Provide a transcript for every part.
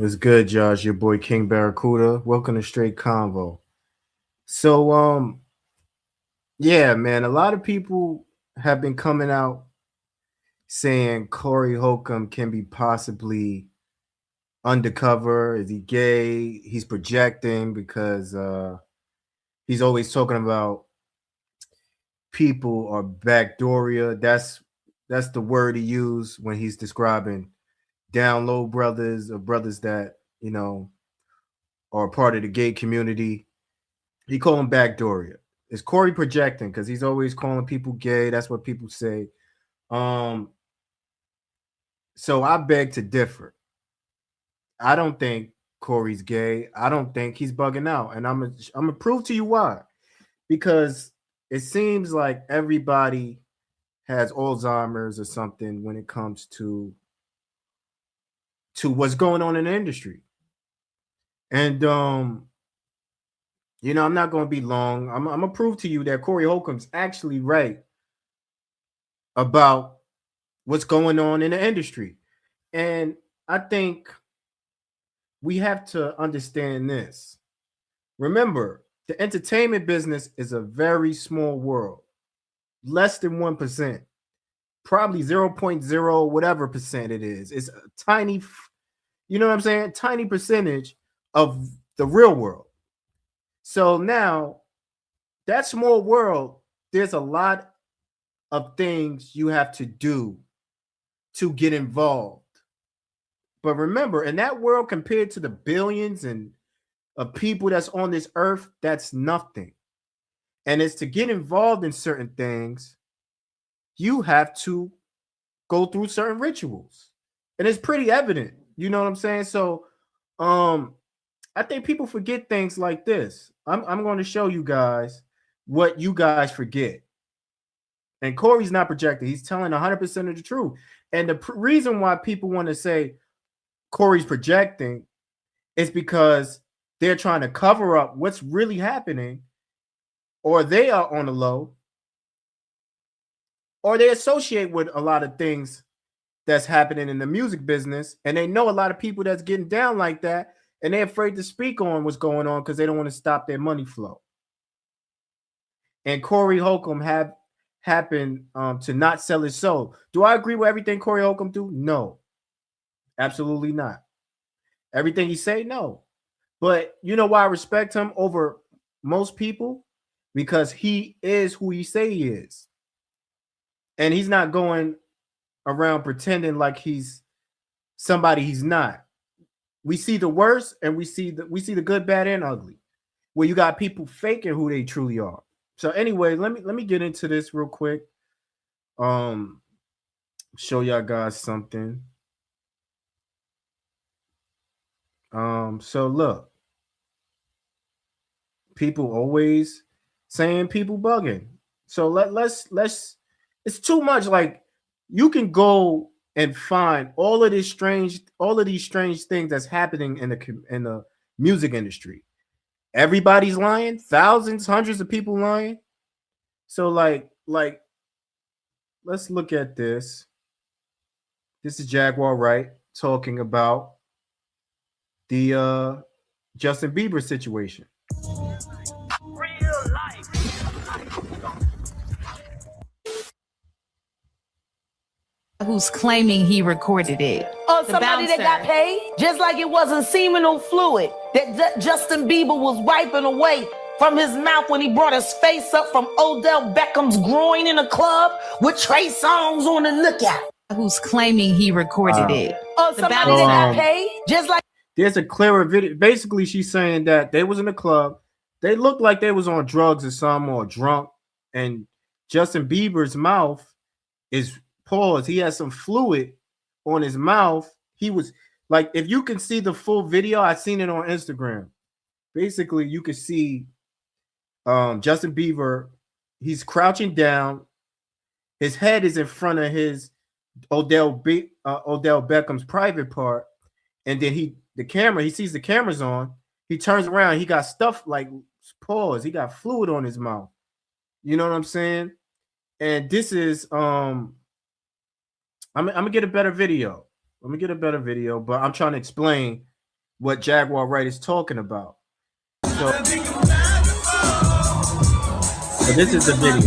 It's good, Josh. Your boy King Barracuda. Welcome to Straight Convo. So, yeah, man, a lot of people have been coming out saying Corey Holcomb can be possibly undercover. Is he gay? He's projecting because he's always talking about people are backdooria. That's the word he used when he's describing down low brothers or brothers that are part of the gay community. He called him backdooria. Is Corey projecting? Because he's always calling people gay. That's what people say. Um, so I beg to differ. I don't think Corey's gay. I don't think he's bugging out, and I'm gonna prove to you why. Because it seems like everybody has Alzheimer's or something when it comes to what's going on in the industry. And I'm not going to be long. I'm going to prove to you that Corey Holcomb's actually right about what's going on in the industry. And I think we have to understand this. Remember, the entertainment business is a very small world, less than 1%, probably 0.0 whatever percent it is. It's a tiny, you know what I'm saying? Tiny percentage of the real world. So now, that small world, there's a lot of things you have to do to get involved. But remember, in that world, compared to the billions and of people that's on this earth, that's nothing. And it's to get involved in certain things, you have to go through certain rituals. And it's pretty evident. You know what I'm saying? So I think people forget things like this. I'm going to show you guys what you guys forget. And Corey's not projecting. He's telling 100% of the truth. And the reason why people want to say Corey's projecting is because they're trying to cover up what's really happening, or they are on the low, or they associate with a lot of things that's happening in the music business. And they know a lot of people that's getting down like that. And they're afraid to speak on what's going on because they don't want to stop their money flow. And Corey Holcomb happened to not sell his soul. Do I agree with everything Corey Holcomb do? No, absolutely not. Everything he say, no. But you know why I respect him over most people? Because he is who he say he is. And he's not going around pretending like he's somebody he's not. We see the worst and we see the good, bad, and ugly. Where you got people faking who they truly are. So anyway, let me get into this real quick. Show y'all guys something. So look. People always saying people bugging. So let's it's too much. Like, you can go and find all of these strange things that's happening in the music industry. Everybody's lying, thousands, hundreds of people lying. So like let's look at this. This is Jaguar Wright talking about the Justin Bieber situation. Who's claiming he recorded it. Oh, somebody that got paid? Just like it wasn't seminal fluid that Justin Bieber was wiping away from his mouth when he brought his face up from Odell Beckham's groin in a club with Trey Songz on the lookout. Who's claiming he recorded it. Oh, somebody that got paid? Just like... There's a clearer video. Basically, she's saying that they was in the club. They looked like they was on drugs or something, or drunk. And Justin Bieber's mouth is paused. He has some fluid on his mouth. He was like, if you can see the full video, I seen it on Instagram. Basically, you can see Justin Bieber. He's crouching down. His head is in front of his Odell Beckham's private part, and then he sees the cameras on. He turns around. He got stuff like pause. He got fluid on his mouth. You know what I'm saying? And this is I'm gonna get a better video. But I'm trying to explain what Jaguar Wright is talking about. So this is the video.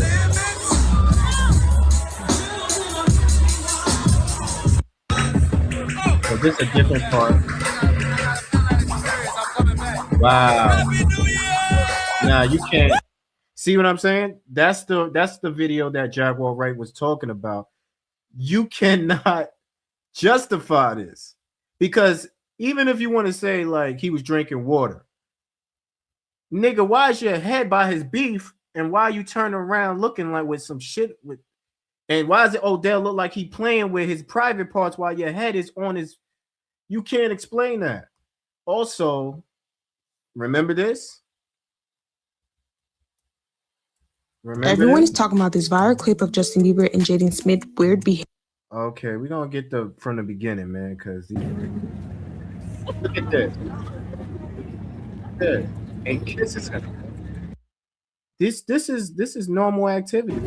So this is a different part. Wow. Now you can't see what I'm saying? That's the video that Jaguar Wright was talking about. You cannot justify this, because even if you want to say like he was drinking water, nigga, why is your head by his beef, and why you turn around looking like with some shit with, and why does it Odell look like he playing with his private parts while your head is on his? You can't explain that. Also, remember this. Everyone is talking about this viral clip of Justin Bieber and Jaden Smith's weird behavior. Okay, we're gonna get from the beginning, man, because look at this. Good. And kisses him. This is normal activity.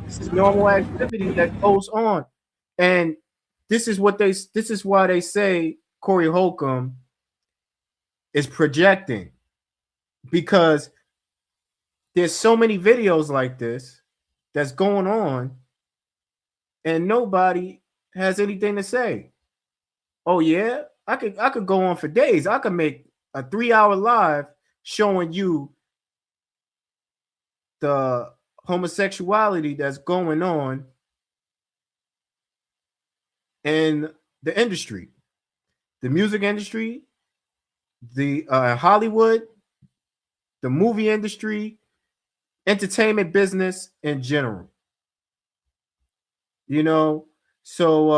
This is normal activity that goes on. And this is why they say Corey Holcomb is projecting, because there's so many videos like this that's going on and nobody has anything to say. Oh yeah, I could go on for days. I could make a 3-hour live showing you the homosexuality that's going on in the industry, the music industry, the Hollywood, the movie industry, entertainment business in general. You know, so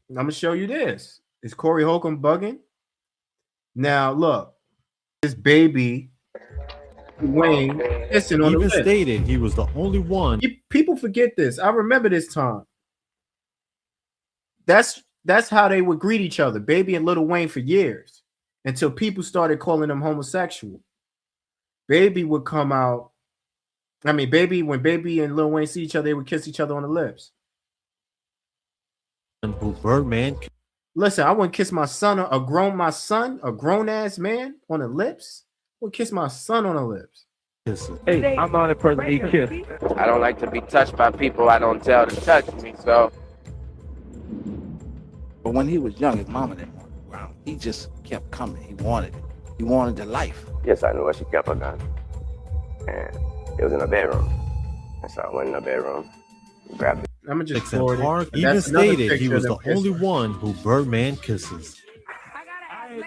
I'm gonna show you this. Is Corey Holcomb bugging? Now look, this baby Wayne kissing on the lip. Stated he was the only one. People forget this. I remember this time. That's how they would greet each other, Baby and Lil Wayne, for years, until people started calling them homosexual. Baby would come out. I mean, when Baby and Lil Wayne see each other, they would kiss each other on the lips. Who Birdman? Listen, I wouldn't kiss my son, a grown ass man on the lips. I would kiss my son on the lips. Hey, I'm not a person he kissed. I don't like to be touched by people I don't tell to touch me, so. But when he was young, his mama didn't want him around. He just kept coming. He wanted it. He wanted the life. Yes, I knew where she kept her gun. And it was in her bedroom. And so I went in her bedroom, grabbed it. I'm gonna just forward Park it. even stated he was the kissing. only one who Birdman kisses. I got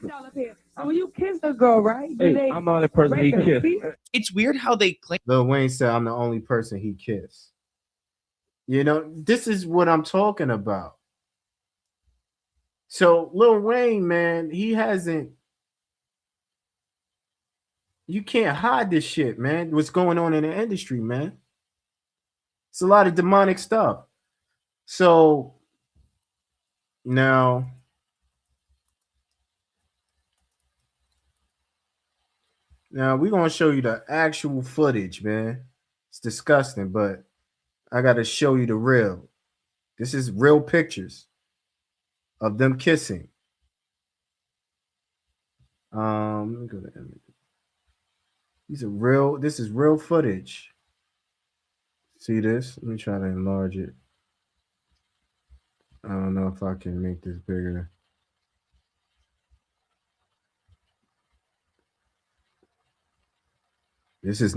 y'all up here. So when you kiss a girl, right? Hey, I'm not a person he kissed. It's weird how they claim. Lil Wayne said, I'm the only person he kissed. You know, this is what I'm talking about. So Lil Wayne, man, he hasn't. You can't hide this shit, man. What's going on in the industry, man? It's a lot of demonic stuff. So now we're gonna show you the actual footage, man. It's disgusting, but I gotta show you the real. This is real pictures of them kissing. Let me go to image. This is real footage. See this? Let me try to enlarge it. I don't know if I can make this bigger. This is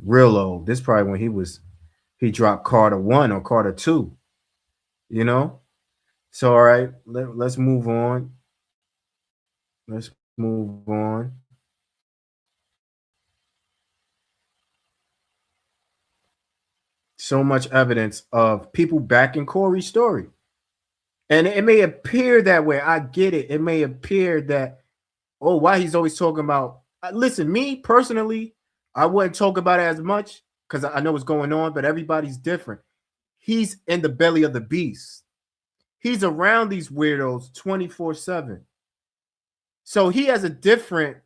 real old. This probably when he dropped Carter 1 or Carter 2. You know? So all right, let's move on. Let's move on. So much evidence of people backing Corey's story. And it may appear that way. I get it. It may appear that, oh, why he's always talking about. Listen, me personally, I wouldn't talk about it as much because I know what's going on, but everybody's different. He's in the belly of the beast. He's around these weirdos 24/7. So he has a different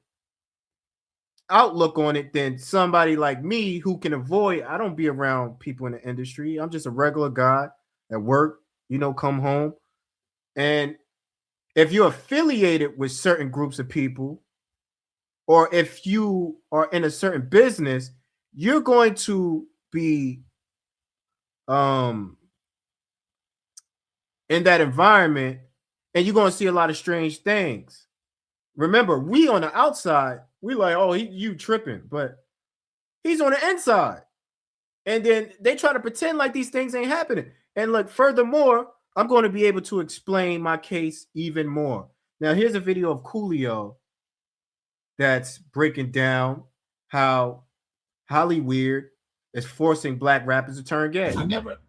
outlook on it than somebody like me who can avoid. I don't be around people in the industry. I'm just a regular guy at work, you know, come home. And if you're affiliated with certain groups of people, or if you are in a certain business, you're going to be in that environment, and you're going to see a lot of strange things. Remember, we on the outside, we like, oh, you tripping, but he's on the inside. And then they try to pretend like these things ain't happening. And look, furthermore, I'm going to be able to explain my case even more. Now, here's a video of Coolio that's breaking down how Hollywood is forcing black rappers to turn gay.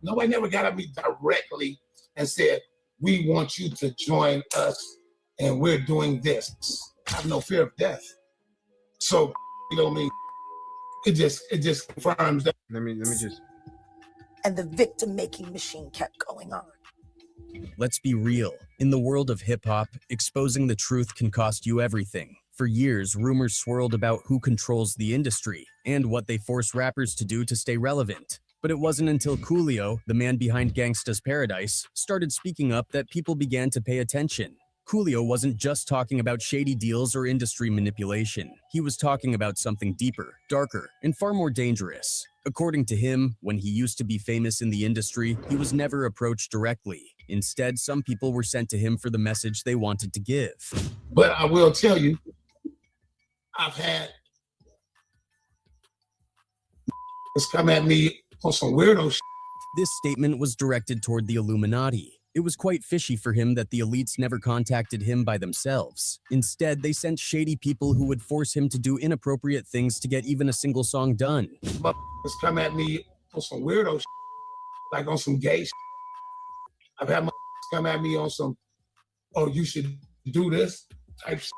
Nobody never got at me directly and said, we want you to join us and we're doing this. I have no fear of death. So, you know what I mean? It just confirms that. Let me just. And the victim-making machine kept going on. Let's be real. In the world of hip-hop, exposing the truth can cost you everything. For years, rumors swirled about who controls the industry and what they force rappers to do to stay relevant. But it wasn't until Coolio, the man behind Gangsta's Paradise, started speaking up that people began to pay attention. Coolio wasn't just talking about shady deals or industry manipulation. He was talking about something deeper, darker, and far more dangerous. According to him, when he used to be famous in the industry, he was never approached directly. Instead, some people were sent to him for the message they wanted to give. But I will tell you, I've had it's come at me on some weirdo shit. This statement was directed toward the Illuminati. It was quite fishy for him that the elites never contacted him by themselves. Instead, they sent shady people who would force him to do inappropriate things to get even a single song done. It's come at me on some weirdo shit, like on some gay shit. I've had come at me on some, oh, you should do this type shit.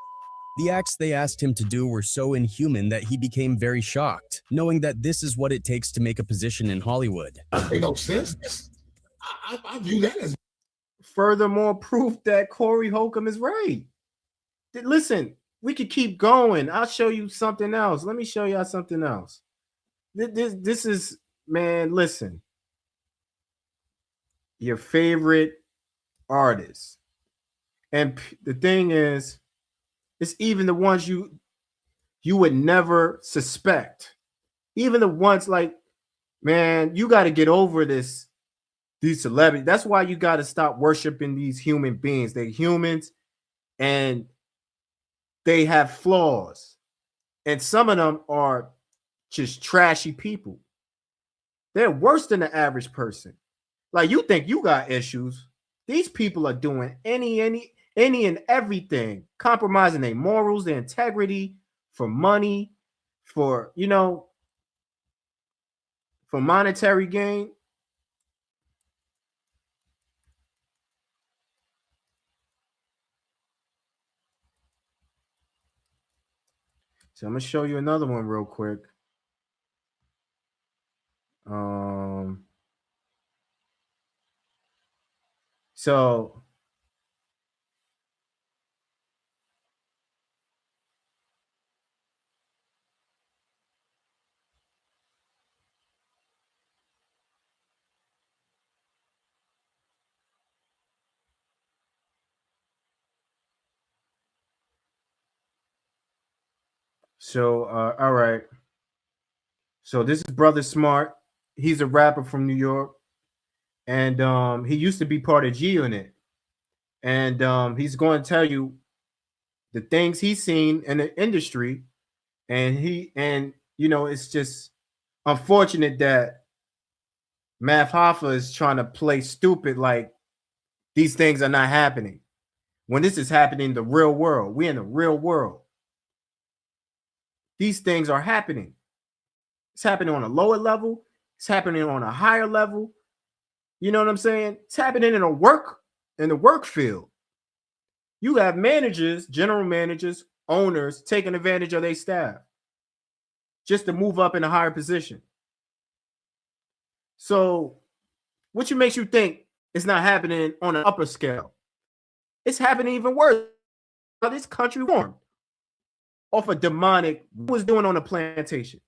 The acts they asked him to do were so inhuman that he became very shocked, knowing that this is what it takes to make a position in Hollywood. Ain't no sense. I view that as furthermore proof that Corey Holcomb is right. Listen, we could keep going. I'll show you something else. Let me show y'all something else. This is, man, listen. Your favorite artist. And the thing is, it's even the ones you would never suspect. Even the ones like, man, you got to get over this. These celebrities. That's why you got to stop worshiping these human beings. They're humans and they have flaws. And some of them are just trashy people. They're worse than the average person. Like, you think you got issues. These people are doing any and everything, compromising their morals, their integrity for money, for, you know, for monetary gain. So I'm gonna show you another one real quick. So all right. So this is Brother Smart. He's a rapper from New York, and he used to be part of G Unit. And he's going to tell you the things he's seen in the industry, and you know, it's just unfortunate that Math Hoffa is trying to play stupid, like these things are not happening when this is happening in the real world. We're in the real world. These things are happening. It's happening on a lower level. It's happening on a higher level. You know what I'm saying? It's happening in the work field. You have managers, general managers, owners taking advantage of their staff just to move up in a higher position. So what makes you think it's not happening on an upper scale? It's happening even worse. This country formed off a demonic, what was doing on the plantation.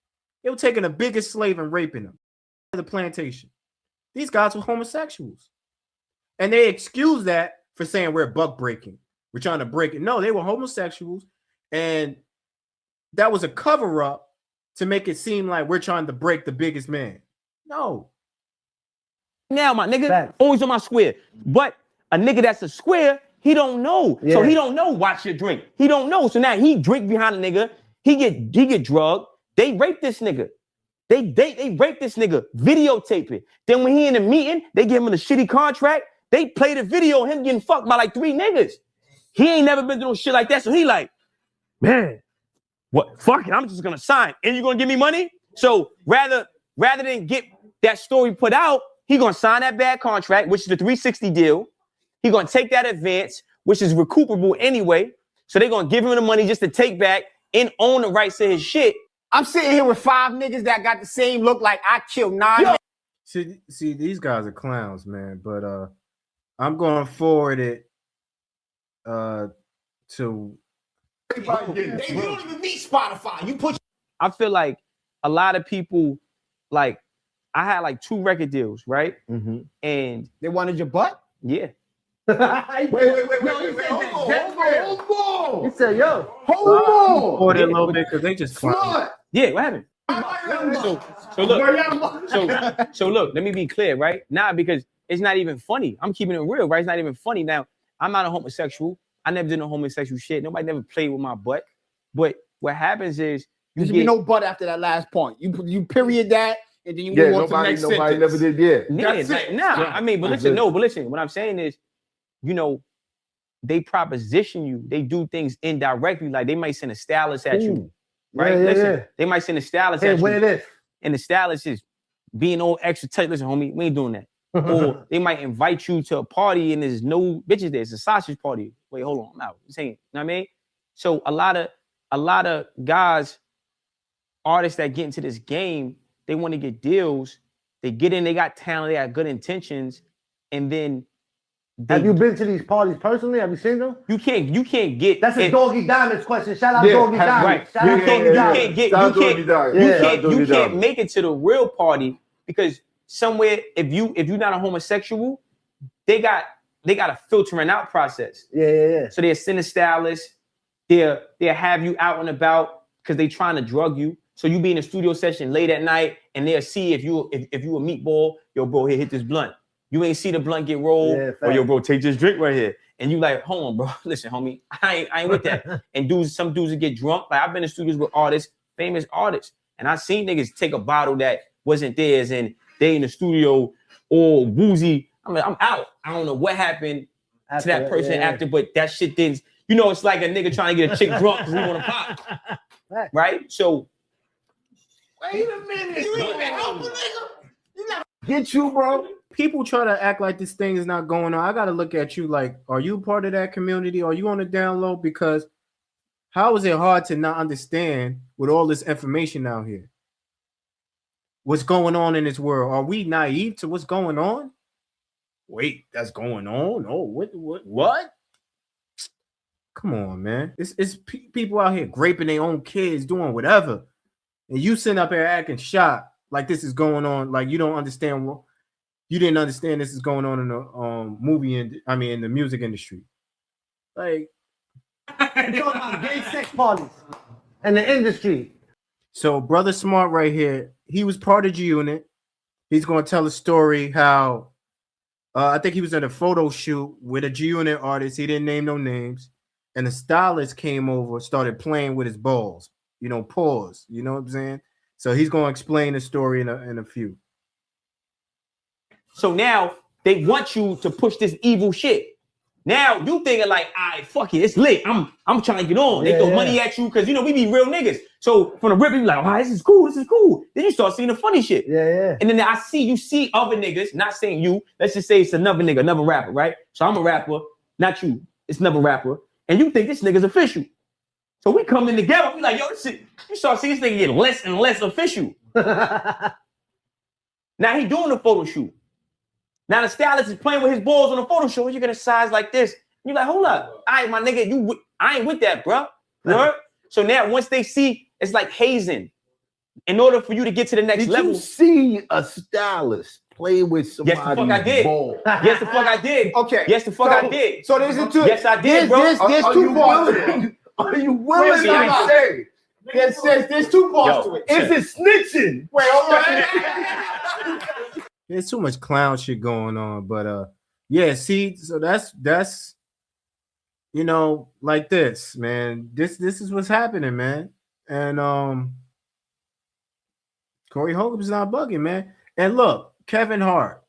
They were taking the biggest slave and raping them. The plantation. These guys were homosexuals. And they excuse that for saying we're buck breaking. We're trying to break it. No, they were homosexuals, and that was a cover up to make it seem like we're trying to break the biggest man. No. Now, my nigga, always on my square. But a nigga that's a square, he don't know. So he don't know watch your drink. He don't know. So now he drink behind a nigga. He get drugged. They rape this nigga. They rape this nigga. Videotape it. Then when he in a meeting, they give him a shitty contract. They play the video of him getting fucked by like 3 niggas. He ain't never been doing shit like that. So he like, man, what? Fuck it. I'm just gonna sign. And you gonna give me money? So rather than get that story put out, he gonna sign that bad contract, which is the 360 deal. He gonna take that advance, which is recuperable anyway. So they gonna give him the money just to take back and own the rights to his shit. I'm sitting here with 5 niggas that got the same look like I killed 9. See, these guys are clowns, man. But I'm going to forward it to. They don't even need Spotify. You put. I feel like a lot of people, like, I had like 2 record deals, right? Mm-hmm. And they wanted your butt? Yeah. Wait. Hold on. He said, yo, hold on. Forward it a little bit because they just clowns. Yeah, what happened? So look, let me be clear, right? Nah, because it's not even funny. I'm keeping it real, right? It's not even funny. Now, I'm not a homosexual. I never did no homosexual shit. Nobody never played with my butt. But what happens is there should be no butt after that last point. You period that, and then you move on to the next nobody sentence. never did. That's it. I mean, but listen, what I'm saying is, you know, they proposition you. They do things indirectly. Like they might send a stylist at you, right? Listen, they might send a stylist at you. What it is? And the stylist is being all extra tight. Listen, homie, we ain't doing that. Or they might invite you to a party and there's no bitches there. It's a sausage party. Wait, hold on, I'm out. You saying, you know what I mean? So a lot of guys, artists that get into this game, they want to get deals. They get in, they got talent, they got good intentions, and then have you been to these parties personally? Have you seen them? You can't get. That's a Doggy Diamonds question. Shout out Doggy Diamonds. Right. Shout out Doggy Diamonds. You can't make it to the real party because somewhere if you're not a homosexual, they got a filtering out process. Yeah. So they'll send a stylist. They'll have you out and about because they trying to drug you. So you be in a studio session late at night and they'll see if you a meatball, yo bro, here hit this blunt. You ain't see the blunt get rolled, or yo, bro, take this drink right here. And you like, hold on, bro. Listen, homie, I ain't with that. And some dudes that get drunk. Like I've been in studios with artists, famous artists, and I seen niggas take a bottle that wasn't theirs, and they in the studio all woozy. I'm like, I'm out. I don't know what happened to that person after, but that shit didn't. You know, it's like a nigga trying to get a chick drunk because he want to pop, right? So, wait a minute. You ain't been helping, nigga. You never get you, bro. People try to act like this thing is not going on. I got to look at you like, are you part of that community? Are you on the down low? Because how is it hard to not understand with all this information out here? What's going on in this world? Are we naive to what's going on? Wait, that's going on? Oh, what? Come on, man. It's people out here graping their own kids, doing whatever. And you sitting up here acting shocked like this is going on, like you don't understand what. You didn't understand this is going on in the in the music industry. Like, you're talking about gay sex parties and the industry. So, Brother Smart right here, he was part of G-Unit. He's going to tell a story how I think he was at a photo shoot with a G-Unit artist. He didn't name no names. And the stylist came over, started playing with his balls. You know, pause. You know what I'm saying? So he's going to explain the story in a few. So now they want you to push this evil shit. Now you thinking like, all right, fuck it, it's lit. I'm trying to get on. They throw money at you because you know we be real niggas. So from the rip, you be like, all right, this is cool. Then you start seeing the funny shit. Yeah. And then you see other niggas, not saying you. Let's just say it's another nigga, another rapper, right? So I'm a rapper, not you. It's another rapper, and you think this nigga's official. So we come in together. We like, yo, this shit. You start seeing this nigga get less and less official. Now he doing the photo shoot. Now the stylist is playing with his balls on the photo shoot. You're gonna size like this. You're like, hold up, all right, my nigga, I ain't with that, bro. You know? So now once they see, it's like hazing. In order for you to get to the next level, did you see a stylist play with somebody. Yes, the fuck I did. Yes, the fuck I did. Okay. Yes, the fuck I did. So there's a two. Yes, I did, bro. There's two parts to it. Are you willing to say? There's two parts to it. Is it snitching? Wait, hold on. There's too much clown shit going on, but yeah. See, so that's you know, like this, man. This is what's happening, man. And Corey Holcomb's not bugging, man. And look, Kevin Hart.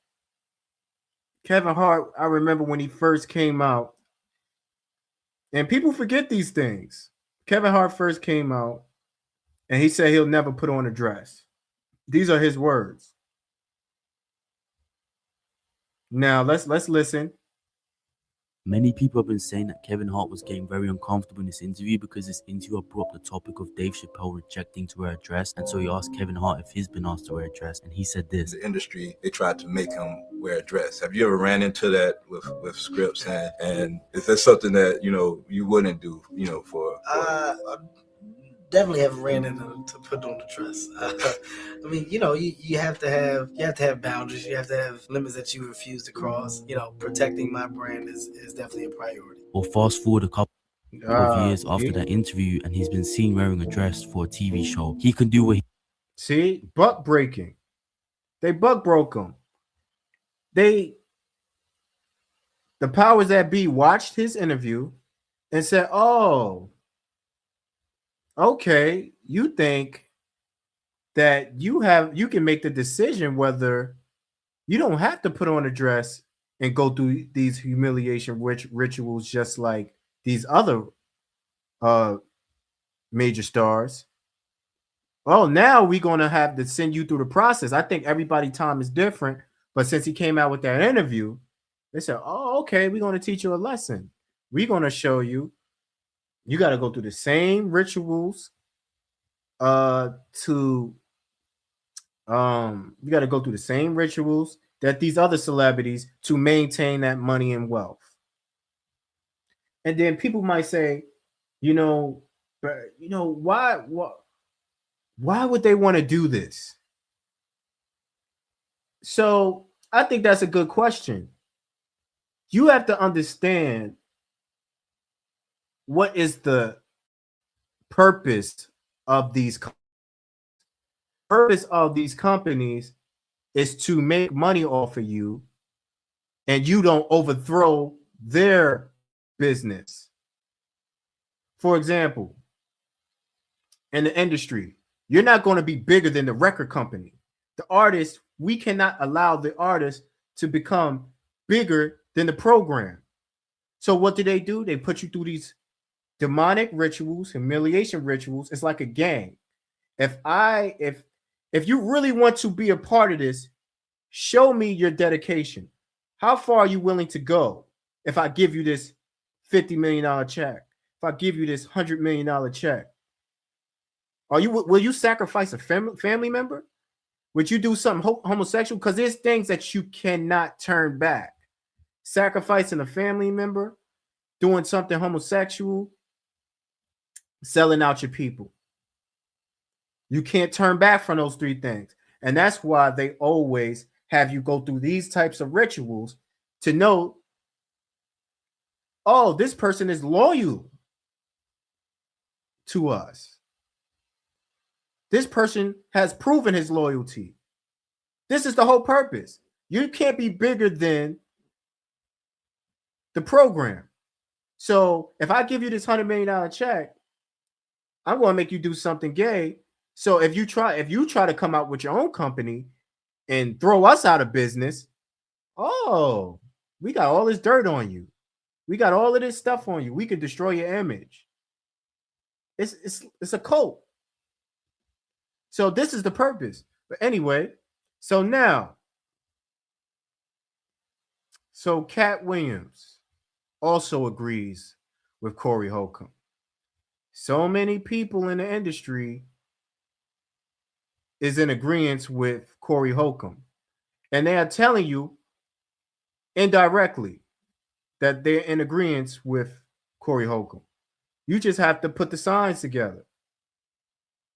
I remember when he first came out, and people forget these things. Kevin Hart first came out, and he said he'll never put on a dress. These are his words. Now let's listen. Many people have been saying that Kevin Hart was getting very uncomfortable in this interview because this interviewer brought up the topic of Dave Chappelle rejecting to wear a dress, and so he asked Kevin Hart if he's been asked to wear a dress, and he said this. The industry, they tried to make him wear a dress. Have you ever ran into that with scripts, and is that something that you wouldn't do for definitely haven't ran into to put on the dress. I mean, you have to have boundaries. You have to have limits that you refuse to cross. Protecting my brand is definitely a priority. Or fast forward a couple of years after that interview, and he's been seen wearing a dress for a TV show. He can do what he... See, buck breaking. They buck broke him. The powers that be watched his interview and said, "Oh, okay, you think that you can make the decision whether you don't have to put on a dress and go through these humiliation rituals just like these other major stars. Oh, now we're going to have to send you through the process." I think everybody's time is different, but since he came out with that interview, they said, "Oh, okay, we're going to teach you a lesson. We're going to show you got to go through the same rituals you got to go through the same rituals that these other celebrities to maintain that money and wealth." And then people might say, why would they want to do this? So I think that's a good question. You have to understand what is the purpose of these companies is to make money off of you, and you don't overthrow their business. For example, in the industry, you're not going to be bigger than the record company. The artist, we cannot allow the artist to become bigger than the program. So what do? They put you through these demonic rituals, humiliation rituals. It's like a gang. If you really want to be a part of this, show me your dedication. How far are you willing to go? If I give you this $50 million check, if I give you this $100 million check, will you sacrifice a family member? Would you do something homosexual? Because there's things that you cannot turn back. Sacrificing a family member, doing something homosexual, selling out your people. You can't turn back from those three things. And that's why they always have you go through these types of rituals to know, oh, this person is loyal to us. This person has proven his loyalty. This is the whole purpose. You can't be bigger than the program. So if I give you this $100 million check, I'm going to make you do something gay. So if you try to come out with your own company and throw us out of business, oh, we got all this dirt on you. We got all of this stuff on you. We can destroy your image. It's a cult. So this is the purpose. But anyway, so Cat Williams also agrees with Corey Holcomb. So many people in the industry is in agreement with Corey Holcomb. And they are telling you indirectly that they're in agreement with Corey Holcomb. You just have to put the signs together.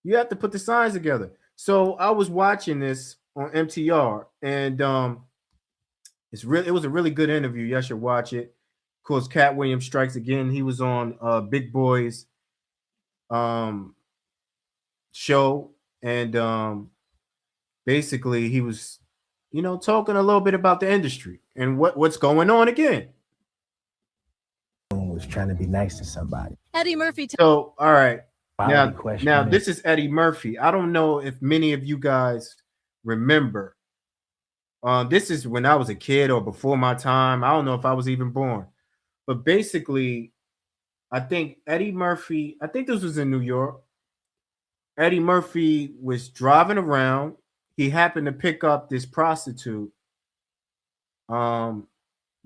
You have to put the signs together. So I was watching this on MTR, and it was a really good interview. Y'all should watch it. Of course, Cat Williams strikes again. He was on Big Boy's show, and basically he was, talking a little bit about the industry and what's going on again. Was trying to be nice to somebody. Eddie Murphy. So, all right. Now is, this is Eddie Murphy. I don't know if many of you guys remember. This is when I was a kid or before my time. I don't know if I was even born. But basically, I think Eddie Murphy, I think this was in New York. Eddie Murphy was driving around. He happened to pick up this prostitute.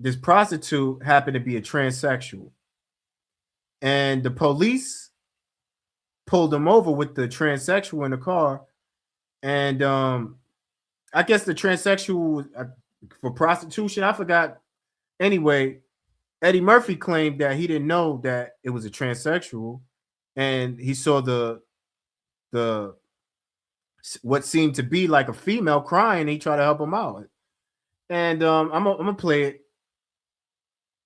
This prostitute happened to be a transsexual. And the police pulled him over with the transsexual in the car. And I guess the transsexual for prostitution, I forgot. Anyway, Eddie Murphy claimed that he didn't know that it was a transsexual, and he saw the what seemed to be like a female crying. And he tried to help him out, and I'm gonna play it.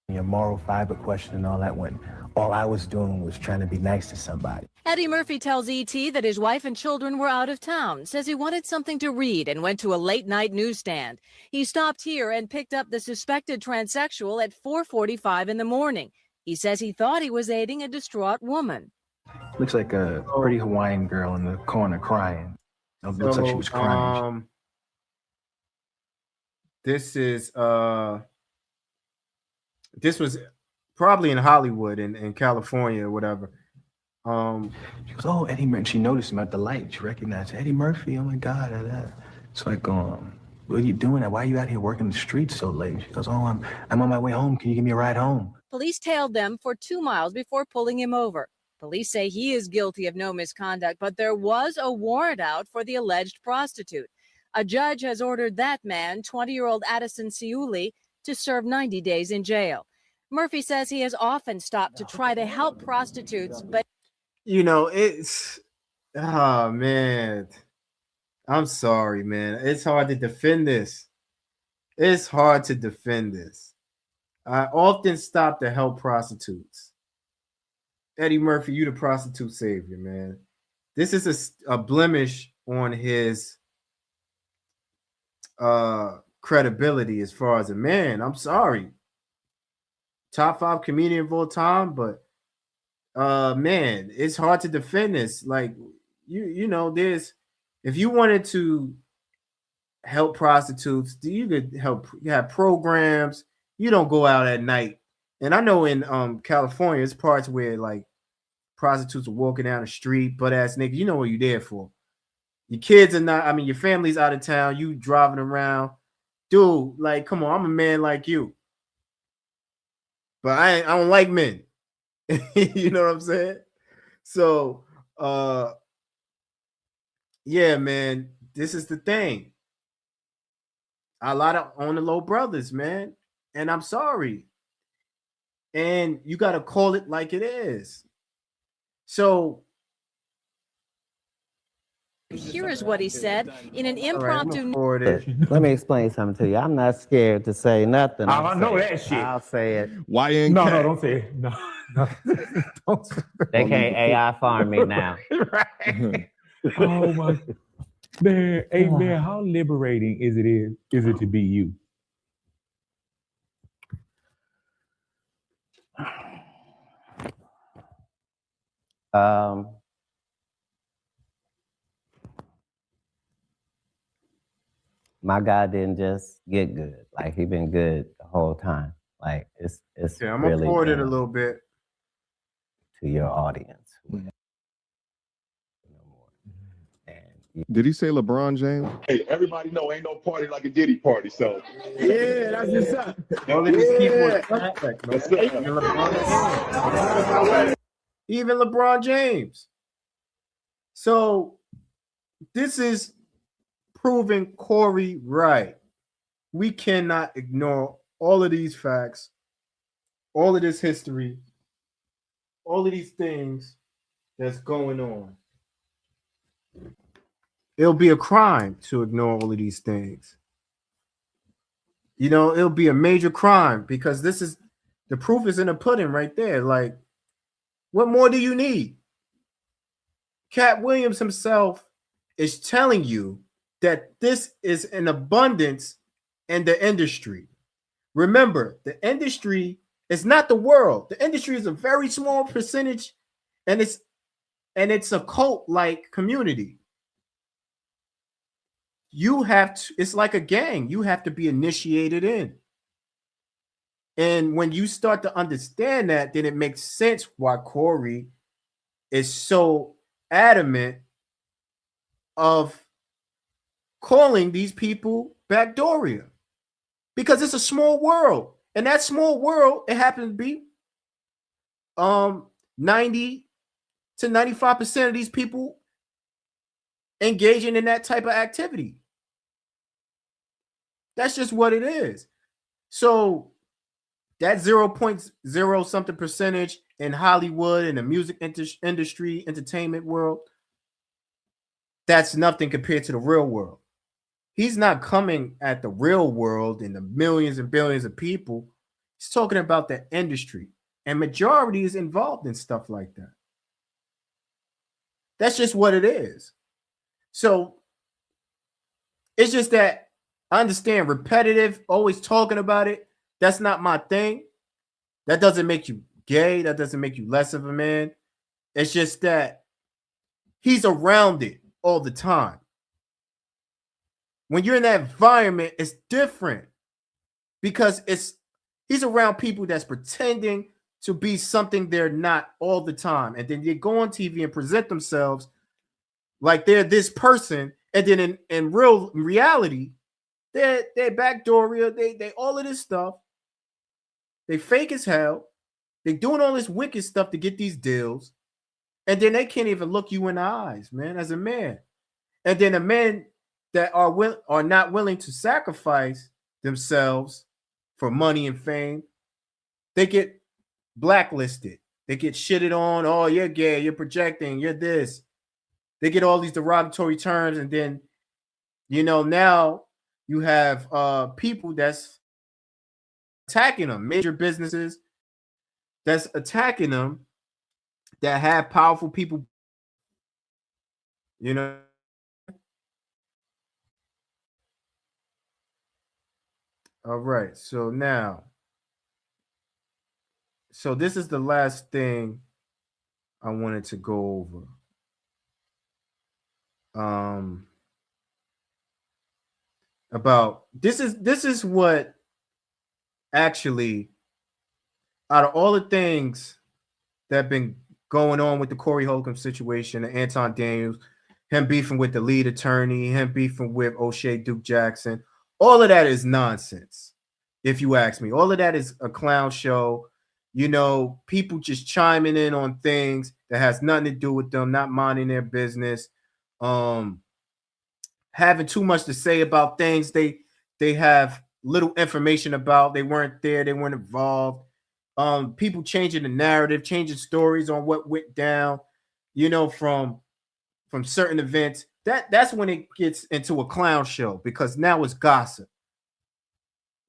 Your moral fiber question and all that when all I was doing was trying to be nice to somebody. Eddie Murphy tells ET that his wife and children were out of town, says he wanted something to read and went to a late-night newsstand. He stopped here and picked up the suspected transsexual at 4:45 in the morning. He says he thought he was aiding a distraught woman. Looks like a pretty Hawaiian girl in the corner crying. It looks like she was crying. This was probably in Hollywood in California or whatever. She goes, "Oh, Eddie Murphy." She noticed him at the light. She recognized Eddie Murphy. Oh my God! It's like, what are you doing? Why are you out here working the streets so late? She goes, "Oh, I'm on my way home. Can you give me a ride home?" Police tailed them for 2 miles before pulling him over. Police say he is guilty of no misconduct, but there was a warrant out for the alleged prostitute. A judge has ordered that man, 20-year-old Addison Ciuli, to serve 90 days in jail. Murphy says he has often stopped to try to help prostitutes, but it's, oh man, I'm sorry, man. It's hard to defend this. It's hard to defend this. I often stop to help prostitutes. Eddie Murphy, you the prostitute savior, man. This is a blemish on his credibility as far as a man. I'm sorry. Top 5 comedian of all time, but man, it's hard to defend this. Like, there's, if you wanted to help prostitutes, you could help. You have programs. You don't go out at night. And I know in California, it's parts where like prostitutes are walking down the street, butt ass nigga. You know what you're there for. Your kids are not. I mean, your family's out of town. You driving around, dude. Like, come on, I'm a man like you, but I don't like men. You know what I'm saying? So, yeah, man, this is the thing. A lot of on the low brothers, man, and I'm sorry. And you got to call it like it is. So here is what he said in an impromptu. Let me explain something to you. I'm not scared to say nothing. I know that shit. I'll say it. No, don't say it. No. They can't AI farm me now. Right. Oh my man, hey man, how liberating is it to be you? My guy didn't just get good. Like, he been good the whole time. Like, it's I'm really gonna forward it a little bit to your audience. Did he say LeBron James? Hey, everybody know ain't no party like a Diddy party, so. Yeah, that's what's up. All of these people even LeBron James. So this is proving Corey right. We cannot ignore all of these facts, all of this history, all of these things that's going on. It'll be a crime to ignore all of these things. You know, it'll be a major crime because this is the proof is in the pudding right there. Like, what more do you need? Cat Williams himself is telling you that this is an abundance in the industry. Remember, the industry is not the world. The industry is a very small percentage, and it's a cult-like community. You have to, it's like a gang. You have to be initiated in. And when you start to understand that, then it makes sense why Corey is so adamant of calling these people backdooria, because it's a small world. And that small world, it happens to be 90 to 95% of these people engaging in that type of activity. That's just what it is. So that 0.0 something percentage in Hollywood and the music industry, entertainment world, that's nothing compared to the real world. He's not coming at the real world and the millions and billions of people. He's talking about the industry, and majority is involved in stuff like that. That's just what it is. So it's just that I understand repetitive, always talking about it. That's not my thing. That doesn't make you gay. That doesn't make you less of a man. It's just that he's around it all the time. When you're in that environment, it's different because he's around people that's pretending to be something they're not all the time. And then they go on TV and present themselves like they're this person. And then in reality, they're backdooria, they all of this stuff. They fake as hell. They doing all this wicked stuff to get these deals. And then they can't even look you in the eyes, man, as a man. And then the men that are not willing to sacrifice themselves for money and fame, they get blacklisted. They get shitted on. Oh, you're gay, you're projecting, you're this. They get all these derogatory terms, and then, you know, now you have people that's attacking them, major businesses that's attacking them, that have powerful people, you know. All right, so now, so this is the last thing I wanted to go over. About this is what actually, out of all the things that have been going on with the Corey Holcomb situation, and Anton Daniels, him beefing with the lead attorney, him beefing with O'Shea Duke Jackson, all of that is nonsense. If you ask me, all of that is a clown show. You know, people just chiming in on things that has nothing to do with them, not minding their business, having too much to say about things they have little information about. They weren't there, they weren't involved. People changing the narrative, changing stories on what went down, you know, from certain events. That's when it gets into a clown show, because now it's gossip.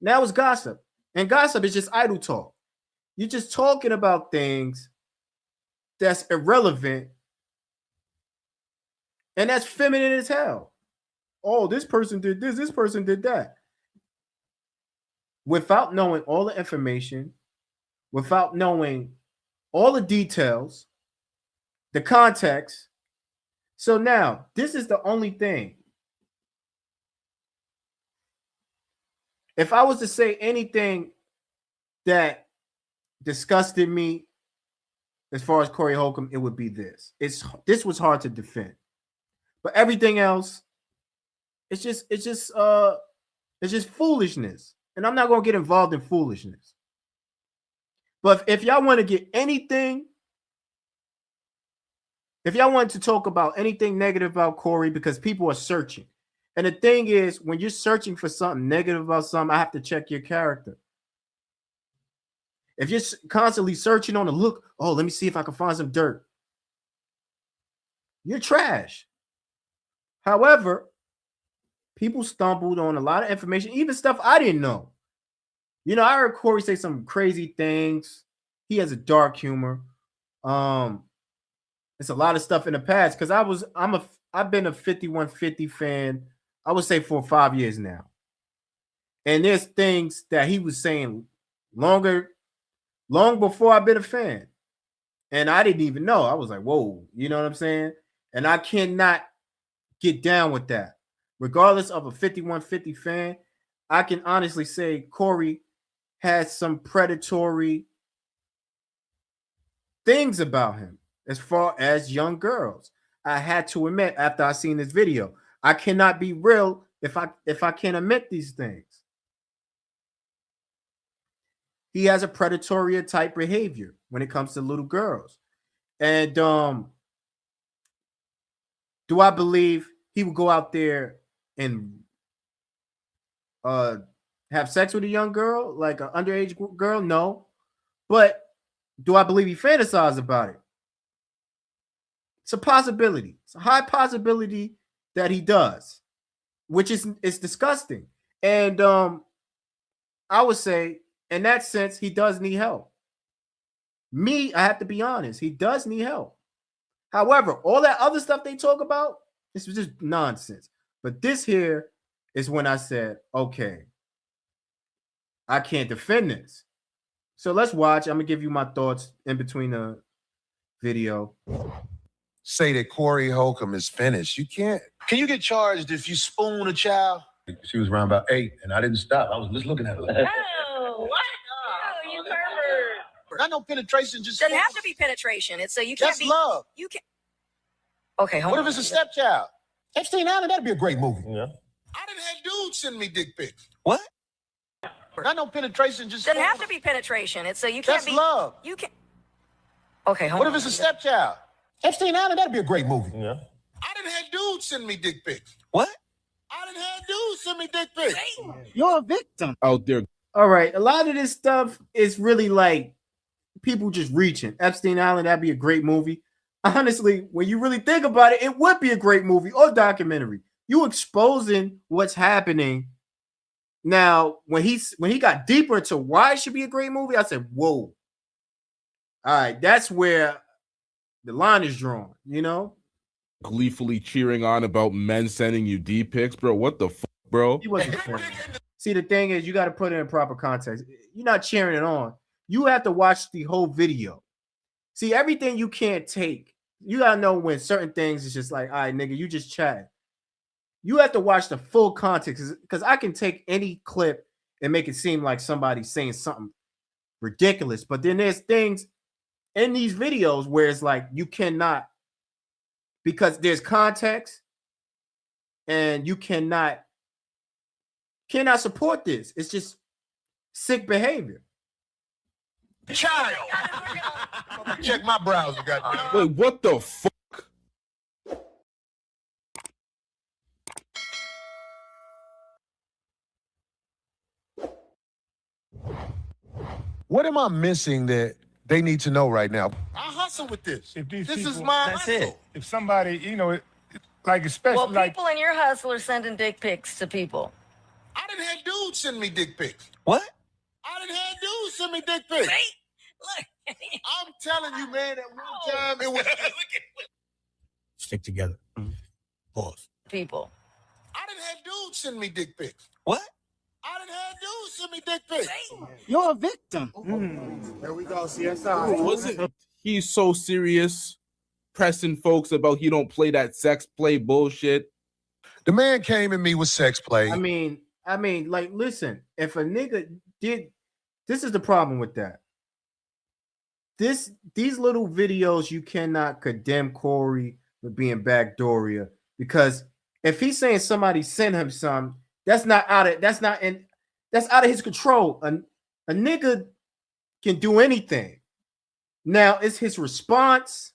Now it's gossip. And gossip is just idle talk. You're just talking about things that's irrelevant, and that's feminine as hell. Oh, this person did this person did that. Without knowing all the information, without knowing all the details, the context. So now, this is the only thing. If I was to say anything that disgusted me as far as Corey Holcomb, it would be this. This was hard to defend. But everything else, it's just foolishness. And I'm not going to get involved in foolishness. But if y'all want to get anything, if y'all want to talk about anything negative about Corey, because people are searching. And the thing is, when you're searching for something negative about something, I have to check your character. If you're constantly searching on the look, oh, let me see if I can find some dirt, you're trash. However, people stumbled on a lot of information, even stuff I didn't know. You know, I heard Corey say some crazy things. He has a dark humor. It's a lot of stuff in the past because I've been a 5150 fan, I would say, for 5 years now. And there's things that he was saying long before I've been a fan. And I didn't even know. I was like, whoa, you know what I'm saying? And I cannot get down with that. Regardless of a 5150 fan, I can honestly say Corey has some predatory things about him as far as young girls. I had to admit after I seen this video, I cannot be real if I can't admit these things. He has a predatory type behavior when it comes to little girls. And do I believe he would go out there and have sex with a young girl, like an underage girl? No. But do I believe he fantasized about it? It's a possibility. It's a high possibility that he does, which is disgusting. And I would say, in that sense, he does need help. Me, I have to be honest, he does need help. However, all that other stuff they talk about, this was just nonsense. But this here is when I said, okay, I can't defend this. So let's watch. I'm gonna give you my thoughts in between the video. Say that Corey Holcomb is finished. You can't. Can you get charged if you spoon a child? She was around about 8, and I didn't stop. I was just looking at her. Like, Oh, what? Oh, you pervert. I know penetration just Doesn't have to be penetration. It's so you can't That's be love. You can. Okay, hold What on. if it's a stepchild? Epstein Island, that'd be a great movie. Yeah. I didn't have dudes send me dick pics. What? I know penetration just Doesn't have to be penetration. It's so you can't That's be. love. You can. Okay, hold What on. if it's a stepchild? Epstein Island, that'd be a great movie. Yeah. I didn't have dudes send me dick pics. What? I didn't have dudes send me dick pics. You're a victim. Out there. All right. A lot of this stuff is really like people just reaching. Epstein Island, that'd be a great movie. Honestly, when you really think about it, it would be a great movie or documentary. You exposing what's happening. Now, when he got deeper into why it should be a great movie, I said, whoa. All right, that's where the line is drawn, you know? Gleefully cheering on about men sending you D pics, bro. What the fuck, bro? He wasn't cheering. See, the thing is, you got to put it in proper context. You're not cheering it on. You have to watch the whole video. See, everything you can't take. You got to know when certain things is just like, all right, nigga, you just chat. You have to watch the full context because I can take any clip and make it seem like somebody's saying something ridiculous. But then there's things in these videos where it's like you cannot, because there's context and you cannot support this. It's just sick behavior. Child. Check my browser, goddamn. Wait, what the fuck? What am I missing that they need to know right now? I hustle with this. This is my hustle. If somebody, you know, like especially Well, like people in your hustle are sending dick pics to people. I didn't have dudes send me dick pics. What? I didn't have dudes send me dick pics. Look. I'm telling you, man, at one time it was. Stick together. Pause. People. I didn't have dudes send me dick pics. What? I didn't have dudes send me dick pics. You're a victim. There we go, CSI. Wasn't he so serious pressing folks about he don't play that sex play bullshit? The man came at me with sex play. I mean, like, listen, if a nigga did, this is the problem with that. These little videos, you cannot condemn Corey for being backdooria, because if he's saying somebody sent him some, that's out of his control. A nigga can do anything. Now it's his response,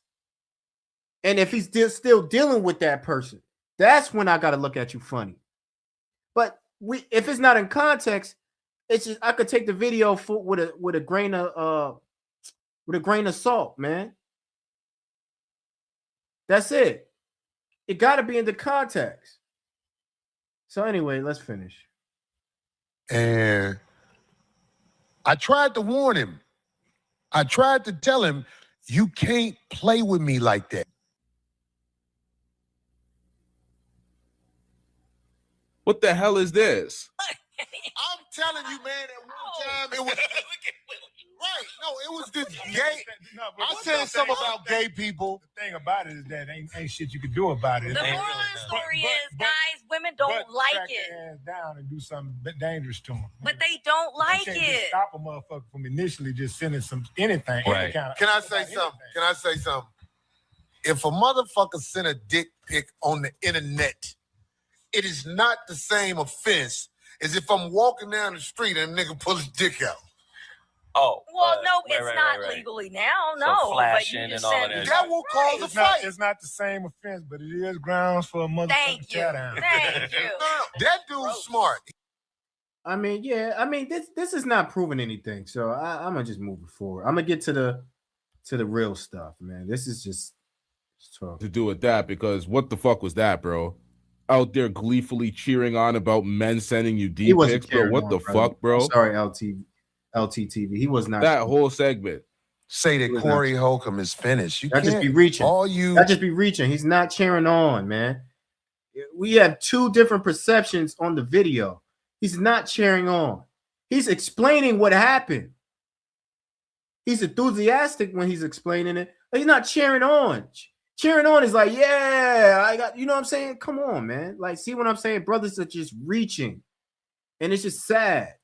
and if he's still dealing with that person, that's when I gotta look at you funny. But if it's not in context, it's just I could take the video with a grain of salt, man. That's it. It got to be in the context. So anyway, let's finish. And I tried to warn him. I tried to tell him, you can't play with me like that. What the hell is this? I'm telling you, man, at one time it was right. No, it was this gay. I said something about gay people. The thing about it is that ain't shit you can do about it. The moral of the story is, guys, women don't like track it. their ass down and do something dangerous to them. But they don't like You can't just it. stop a motherfucker from initially just sending anything. Right. Any kind of, Can I say something? Can I say something? If a motherfucker sent a dick pic on the internet, it is not the same offense as if I'm walking down the street and a nigga pull his dick out. Oh, well, no, it's not legally now. No, but you just said that will cause a fight. It's not the same offense, but it is grounds for a motherfucker chat down. Thank you. That dude's smart. I mean, yeah. I mean, this is not proving anything. So I'm gonna just move it forward. I'm gonna get to the real stuff, man. This is just talk. To do with that, because what the fuck was that, bro? Out there gleefully cheering on about men sending you He deep wasn't pics, bro. cheering What on, the brother. fuck, bro? I'm sorry, LTTV. He was not. That whole segment. Say that Corey Holcomb is finished. You That can't just be reaching. That just be reaching. He's not cheering on, man. We have two different perceptions on the video. He's not cheering on. He's explaining what happened. He's enthusiastic when he's explaining it, but he's not cheering on. Cheering on is like, yeah, I got, you know what I'm saying? Come on, man. Like, see what I'm saying? Brothers are just reaching, and it's just sad.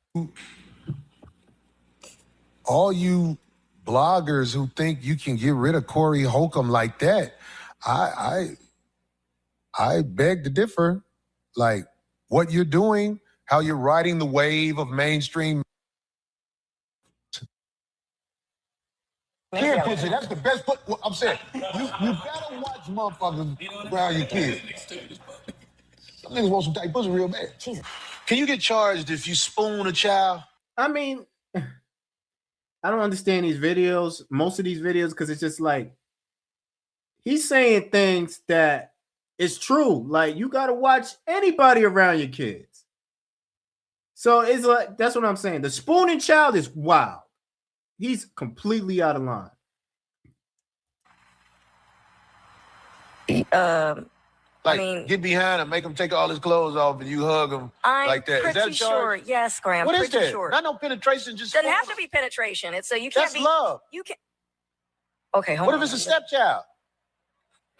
All you bloggers who think you can get rid of Corey Holcomb like that, I beg to differ. Like, what you're doing, how you're riding the wave of mainstream. Kid pussy, that's the best. I'm saying, you better watch motherfuckers around your kids. Some niggas want some tight pussy real bad. Jesus. Can you get charged if you spoon a child? I mean, I don't understand these videos, most of these videos, because it's just like he's saying things that is true. Like, you got to watch anybody around your kids. So it's like, that's what I'm saying. The spooning child is wild. He's completely out of line. Like, I mean, get behind him, make him take all his clothes off, and you hug him like that. Is that a charge? Sure. Yes, Graham. What is pretty that? sure. Not no penetration. Just doesn't have to be penetration. It's so you can't that's be love. You can. Okay, hold what on. If it's a stepchild?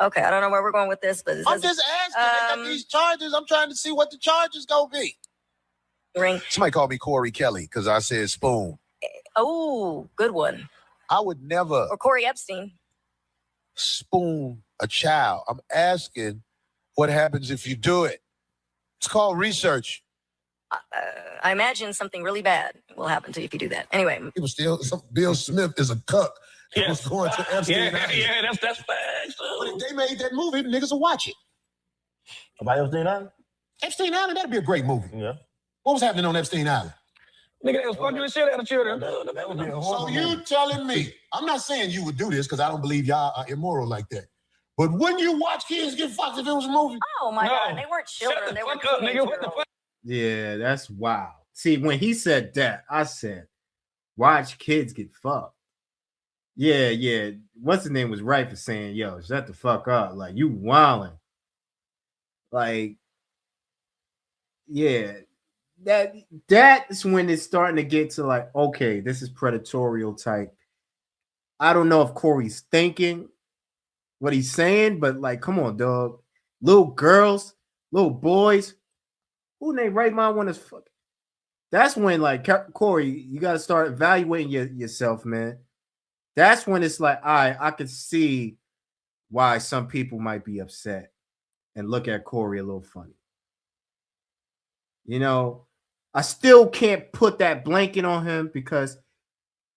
Okay, I don't know where we're going with this, but I'm just asking. They got these charges. I'm trying to see what the charges gonna be. Ring. Somebody called me Corey Kelly because I said spoon. Oh, good one. I would never Or Corey Epstein. spoon a child. I'm asking what happens if you do it. It's called research. I imagine something really bad will happen to you if you do that. Anyway. People still, Bill Smith is a cuck. He was going to Epstein Island. Yeah, that's facts. But if they made that movie, niggas will watch it. About Epstein Island? Epstein Island, that'd be a great movie. Yeah. What was happening on Epstein Island? Nigga, they was fucking the shit out of children. So you telling me, I'm not saying you would do this because I don't believe y'all are immoral like that. But wouldn't you watch kids get fucked if it was a movie? Oh my God, they weren't children. They were teenage girls. Yeah, that's wild. See, when he said that, I said, watch kids get fucked. Yeah. What's his name was right for saying, yo, shut the fuck up. Like, you wilding. Like, yeah. That's when it's starting to get to like, okay, this is predatorial type. I don't know if Corey's thinking what he's saying, but like, come on, dog. Little girls, little boys, who in their right mind want to fuck? That's when, like, Corey, you got to start evaluating yourself, man. That's when it's like, all right, I can see why some people might be upset and look at Corey a little funny. You know, I still can't put that blanket on him because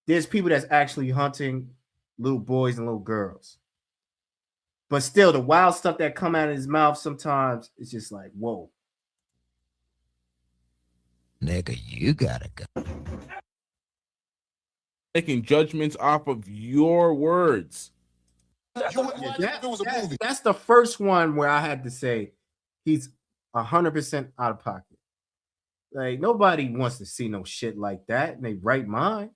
there's people that's actually hunting little boys and little girls. But still, the wild stuff that come out of his mouth sometimes is just like, whoa. Nigga, you gotta go. Making judgments off of your words. You wouldn't watch it if it was a movie. That's the first one where I had to say he's 100% out of pocket. Like nobody wants to see no shit like that in their right mind.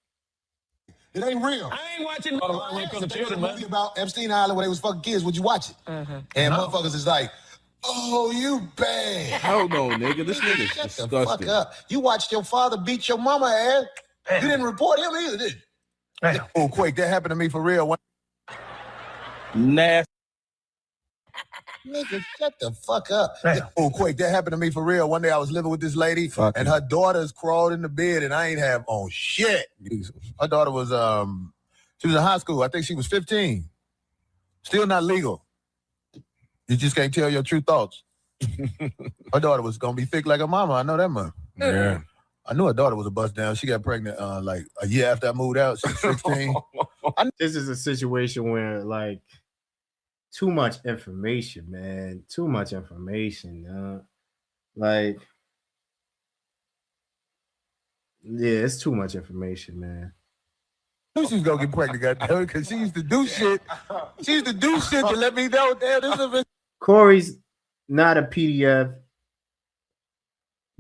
It ain't real. I ain't watching when it comes to There was a children, movie man. about Epstein Island where they was fucking kids. Would you watch it? And motherfuckers is like, oh, you bad. Hell no, nigga. This nigga's Shut the disgusting. fuck up. You watched your father beat your mama ass. You didn't report him either, did you? Oh, Quake, that happened to me for real. Nasty. Nigga, shut the fuck up. Oh, Quake, that happened to me for real. One day I was living with this lady, and her daughters crawled in the bed, and I ain't have on shit. Her daughter was, she was in high school. I think she was 15. Still not legal. You just can't tell your true thoughts. Her daughter was gonna be thick like her mama. I know that much. Yeah. I knew her daughter was a bust down. She got pregnant like a year after I moved out. She's 16. This is a situation where like too much information, man. Too much information. Like, yeah, it's too much information, man. Knew she was gonna get pregnant, goddamn, because she used to do shit. She used to do shit to let me know. Damn, this is a Corey's not a PDF,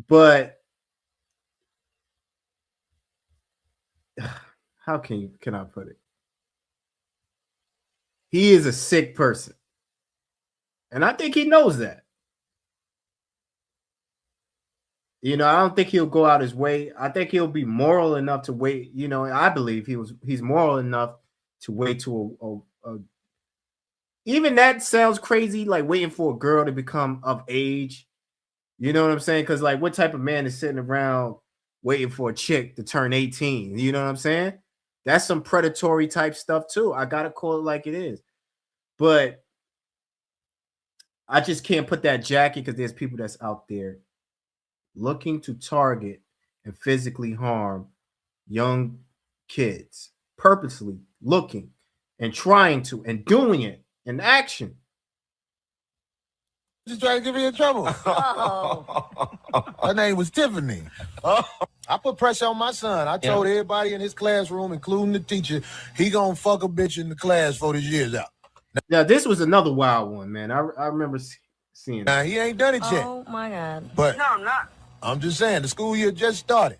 but how can I put it? He is a sick person. And I think he knows that. You know, I don't think he'll go out his way. I think he'll be moral enough to wait. You know, I believe he's moral enough to wait to a even that sounds crazy, like waiting for a girl to become of age. You know what I'm saying? Because like, what type of man is sitting around waiting for a chick to turn 18? You know what I'm saying? That's some predatory type stuff too. I gotta call it like it is. But I just can't put that jacket because there's people that's out there looking to target and physically harm young kids, purposely looking and trying to and doing it in action. just trying to get me in trouble. Her name was Tiffany. I put pressure on my son. I told everybody in his classroom, including the teacher, he gonna fuck a bitch in the class for this year's out. Now, this was another wild one, man. I remember seeing Now, he ain't done it yet. Oh my God. But No, I'm not. I'm just saying, the school year just started.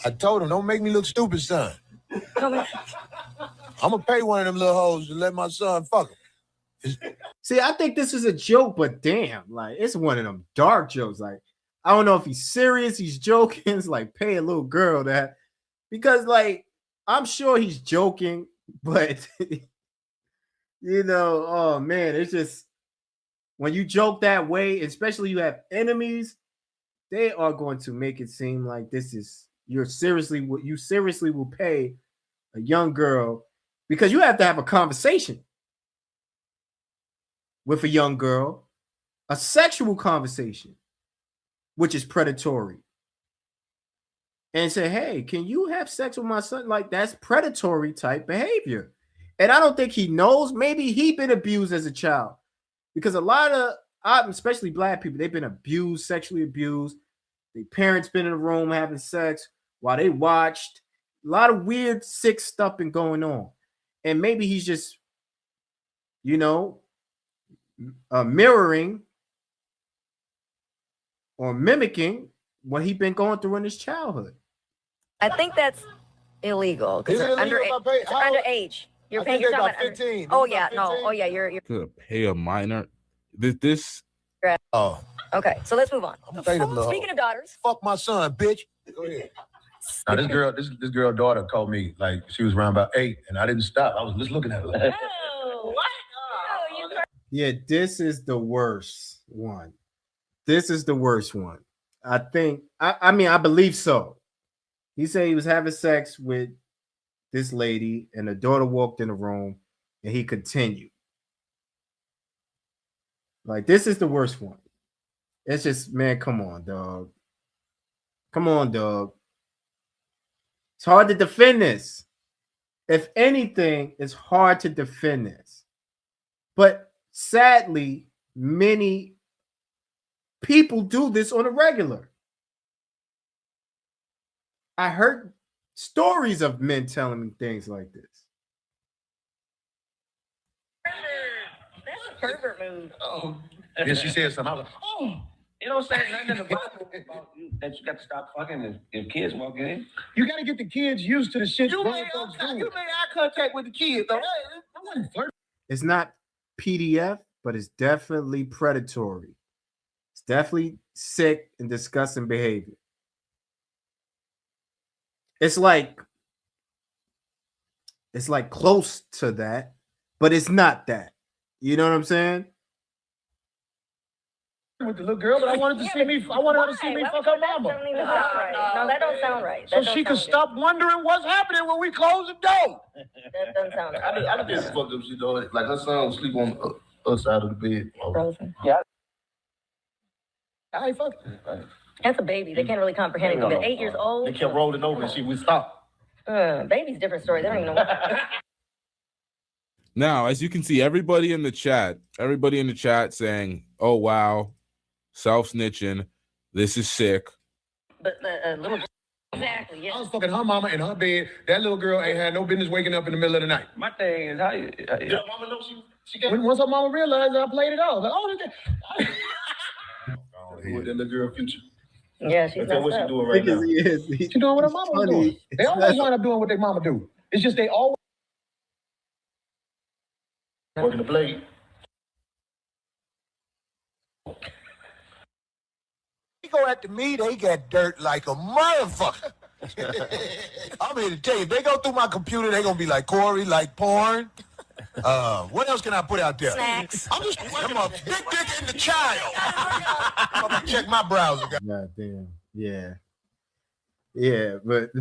I told him, don't make me look stupid, son. I'm gonna pay one of them little hoes to let my son fuck him. See, I think this is a joke, but damn, like it's one of them dark jokes. Like, I don't know if he's serious, he's joking. It's like pay a little girl that, because like I'm sure he's joking, but you know, oh man, it's just when you joke that way, especially you have enemies, they are going to make it seem like this is you seriously will pay a young girl, because you have to have a conversation with a young girl, a sexual conversation, which is predatory, and say, hey, can you have sex with my son? Like, that's predatory type behavior. And I don't think he knows. Maybe he been abused as a child, because a lot of, especially black people, they've been abused, sexually abused. Their parents been in the room having sex while they watched. A lot of weird, sick stuff been going on. And maybe he's just, you know, mirroring or mimicking what he's been going through in his childhood. I think that's illegal because they're underage. You're paying. You're talking about 15. Oh yeah, no. Oh yeah, you're To pay a minor. This. Oh. Okay, so let's move on. Speaking of daughters, fuck my son, bitch. Go ahead. Now this girl daughter called me like she was around about 8, and I didn't stop. I was just looking at her. Like, Yeah, this is the worst one. This is the worst one. I think, I mean, I believe so. He said he was having sex with this lady, and the daughter walked in the room, and he continued. Like, this is the worst one. It's just, man, come on, dog. Come on, dog. It's hard to defend this. If anything, it's hard to defend this. But sadly, many people do this on a regular. I heard stories of men telling me things like this. pervert move. Oh. Then she said something. I was like, Oh, you don't say nothing in the Bible about you, that you got to stop fucking if kids walk in. you got to get the kids used to the shit. You grown made folks do. eye contact with the kids, though. I wasn't flirting. It's not PDF, but it's definitely predatory. It's definitely sick and disgusting behavior. It's like close to that, but it's not that. You know what I'm saying? With the little girl, but I wanted to see me. I wanted her to see me fuck her mama. That doesn't even sound right. No, that don't sound right. So she could stop wondering what's happening when we close the door. That doesn't sound right. I just fucked up. She doing it. Like her son would sleep on the other side of the bed. Frozen. Yeah. I ain't fucking. That's a baby. They can't really comprehend it. But 8 years old. They kept rolling over and she would stop. Baby's different story. They don't even know. Now, as you can see, everybody in the chat saying, "Oh wow, self-snitching. This is sick." But little. Exactly. Yeah. I was fucking her mama in her bed. That little girl ain't had no business waking up in the middle of the night. My thing is how you. Did her mama know she got? Once her mama realized I played it off, like, oh, With that little girl future. Yeah, she's That's what she doing right now. she doing what her mama was doing. They always wind up doing what their mama do. It's just they always Working the blade. They go after me, they get dirt like a motherfucker. I'm here to tell you, if they go through my computer, they gonna be like, Corey, like porn. What else can I put out there? Snacks. I'm a big dick in the child. I'm gonna check my browser. God damn. Yeah. Yeah, but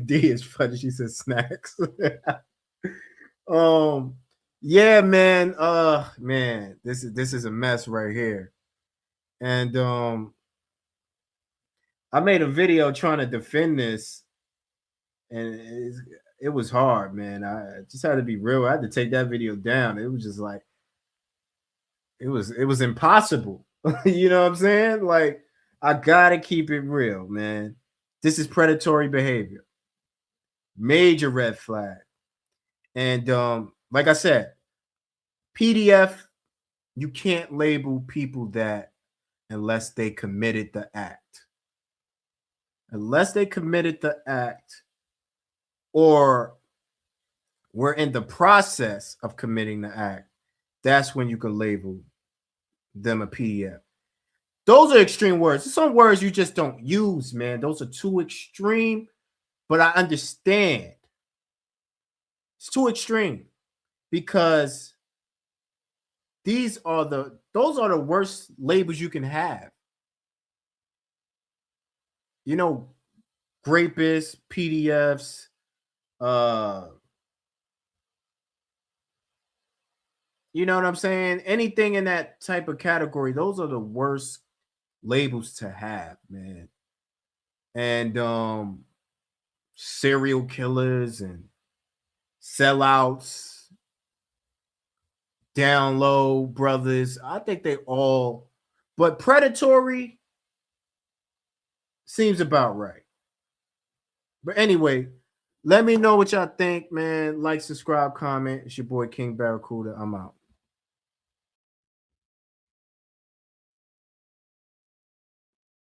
D is funny. She said snacks. Yeah, man. Man, this is a mess right here. And I made a video trying to defend this, and it was hard, man. I just had to be real. I had to take that video down. It was just like it was impossible. You know what I'm saying? Like, I gotta keep it real, man. This is predatory behavior. Major red flag. And like I said, PDF, you can't label people that unless they committed the act. Unless they committed the act or were in the process of committing the act, that's when you can label them a PDF. Those are extreme words. There's some words you just don't use, man. Those are too extreme, but I understand. It's too extreme because those are the worst labels you can have. You know, rapists, PDFs, you know what I'm saying? Anything in that type of category, those are the worst labels to have, man. And serial killers and sellouts, down low brothers, I think they all, but predatory seems about right. But anyway, let me know what y'all think, man. Like, subscribe, comment. It's your boy King Barracuda. I'm out.